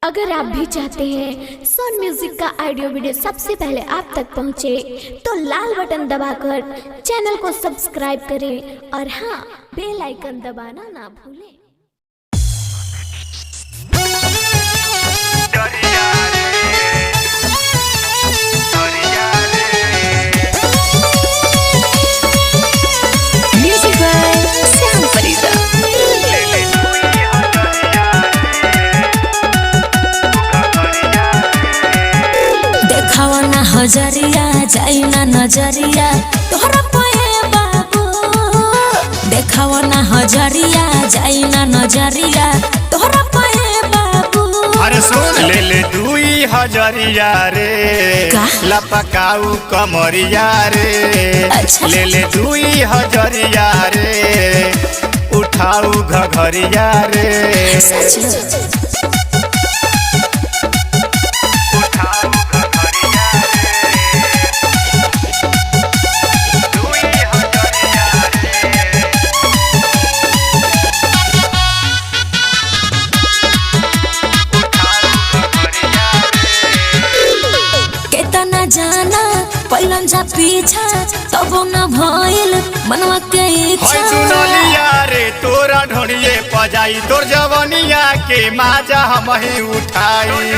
अगर आप भी चाहते हैं सोन म्यूजिक का ऑडियो वीडियो सबसे पहले आप तक पहुंचे, तो लाल बटन दबाकर चैनल को सब्सक्राइब करें और हाँ, बेल आइकन दबाना ना भूलें। हजरिया जाइना नजरिया तोहरा पाए बाबू, देखावा ना हजरिया जाइना नजरिया तोहरा पाए बाबू। अरे सुन ले ले 2000 रे लपकाऊ कमरिया रे। अच्छा। ले ले 2000 रे उठाऊ घघरिया रे। सच जाना पहलन जा पीछा तब न भइल मनवा के इच्छा। सुनलिया रे तोरा ढोनिए पजाई तोर जवनिया के माजा हम ही उठाई।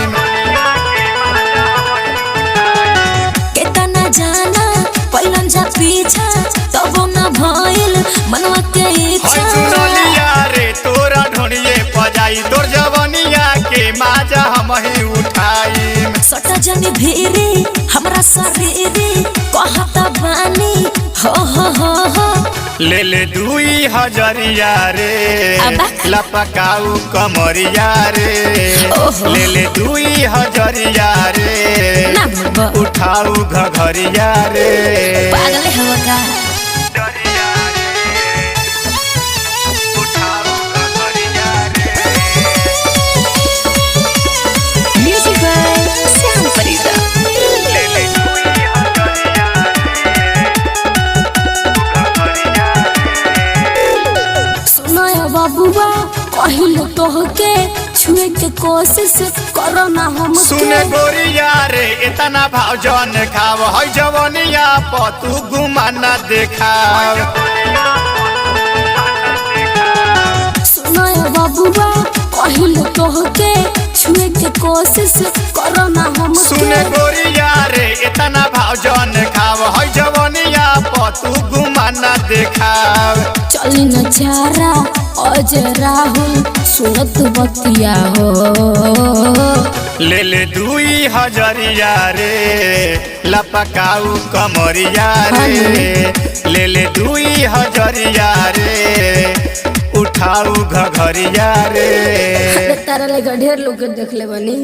केतना जाना पहलन जा पीछा तब न भइल मनवा के इच्छा। सुनलिया रे तोरा ढोनिए पजाई तोर जवनिया के माजा हम ही उठाई। सटा जनी भीरी हमरा शरीरी कहता बानी हो। ले ले 2000 रे लपकाऊ कमरिया रे। ले ले 2000 रे उठाऊ घघरिया रे। पागल हवा का बाबुआ कहिल तोहके छुए के कोशिश करो ना हम। सुने गोरिया रे इतना भाव जन खाव है जवनिया पतू गुमाना देखाव। सुनो बाबुआ कहिल तोहके छुए के कोशिश करो ना हम। सुने गोरिया रे इतना भाव जन खाव है जवनिया पतू गुमाना देखाव। चली न चारा अज राहुल सुनत बतिया हो। ले ले 2000 रे लपकाऊ कमरिया रे। ले ले 2000 रे उठाऊ घघरिया रे। तारा लेगा ढेर लोग देख ले बनी।